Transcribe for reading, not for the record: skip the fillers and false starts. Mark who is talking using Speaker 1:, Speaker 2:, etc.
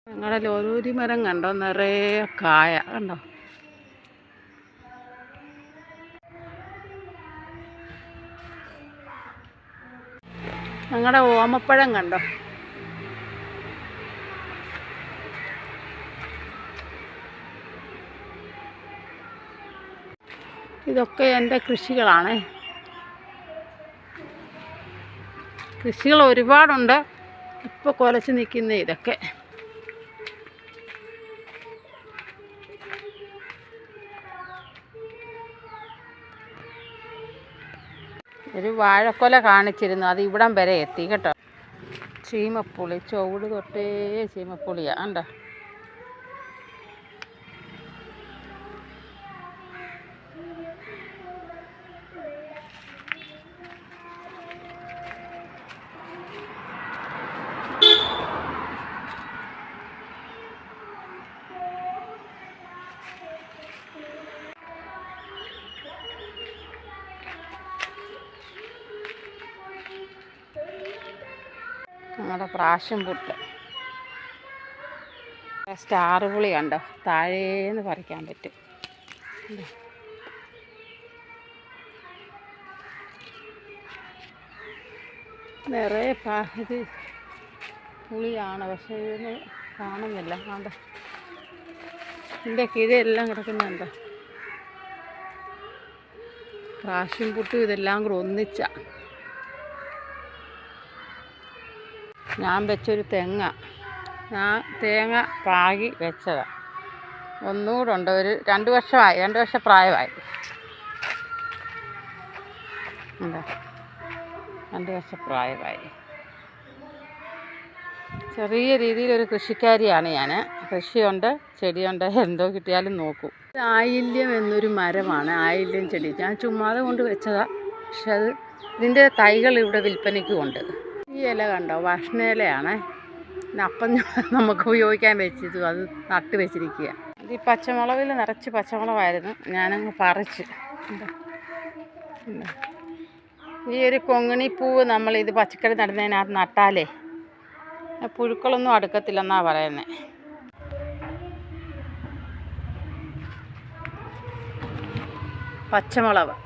Speaker 1: ഞങ്ങളുടെ ലോലൂരി മരം കണ്ടോ, നിറയെ കായ കണ്ടോ. ഞങ്ങളുടെ ഓമപ്പഴം കണ്ടോ. ഇതൊക്കെ എൻ്റെ കൃഷികളാണ്. കൃഷികൾ ഒരുപാടുണ്ട്. ഇപ്പോൾ കുലച്ച് നിൽക്കുന്ന ഇതൊക്കെ. ഒരു വാഴക്കൊല കാണിച്ചിരുന്നു, അത് ഇവിടം വരെ എത്തി കേട്ടോ. ചീമപ്പുളി, ചുവട് തൊട്ടേ ചീമപ്പുളിയാണ് കണ്ടോ. നമ്മുടെ പ്രാഷൻ പുട്ട്, സ്റ്റാർ പുളി കണ്ടോ, താഴേന്ന് പറിക്കാൻ പറ്റും. നിറയെ ഇത് പുളിയാണ്, പക്ഷേ ഇതൊന്നും കാണുന്നില്ല. കണ്ടോ, ഇതിൻ്റെ കിഴയെല്ലാം കിടക്കുന്നുണ്ടോ. പ്രാഷൻ പുട്ടും ഇതെല്ലാം കൂടെ ഒന്നിച്ച ഞാൻ വെച്ചൊരു ഞാൻ തേങ്ങ പാകി വെച്ചതാണ്. ഒന്നുകൂടെ ഉണ്ട്, ഒരു 2 വർഷമായി, 2 വർഷം പ്രായമായി. എന്താ 2 വർഷം പ്രായമായി. ചെറിയ രീതിയിലൊരു കൃഷിക്കാരിയാണ് ഞാൻ. കൃഷിയുണ്ട്, ചെടിയുണ്ട്, എന്തോ കിട്ടിയാലും നോക്കും. ആയില്യം എന്നൊരു മരമാണ്, ആയില്യം ചെടി. ഞാൻ ചുമ്മാതെ കൊണ്ട് വെച്ചതാണ്, പക്ഷെ ഇതിൻ്റെ തൈകൾ ഇവിടെ വിൽപ്പനയ്ക്കും ഉണ്ട്. ഈ ഇല കണ്ടോ, ഭക്ഷണയിലയാണ്. അപ്പം നമുക്ക് ഉപയോഗിക്കാൻ വെച്ചത്, അത് നട്ട് വെച്ചിരിക്കുക. ഇത് ഈ പച്ചമുളകിൽ നിറച്ച് പച്ചമുളകായിരുന്നു, ഞാനങ്ങ് പറിച്ച്. ഈ ഒരു കൊങ്ങിണിപ്പൂവ് നമ്മളിത് പച്ചക്കറി നടുന്നതിനകത്ത് നട്ടാലേ പുഴുക്കളൊന്നും അടുക്കത്തില്ലെന്നാണ് പറയുന്നത്. പച്ചമുളക്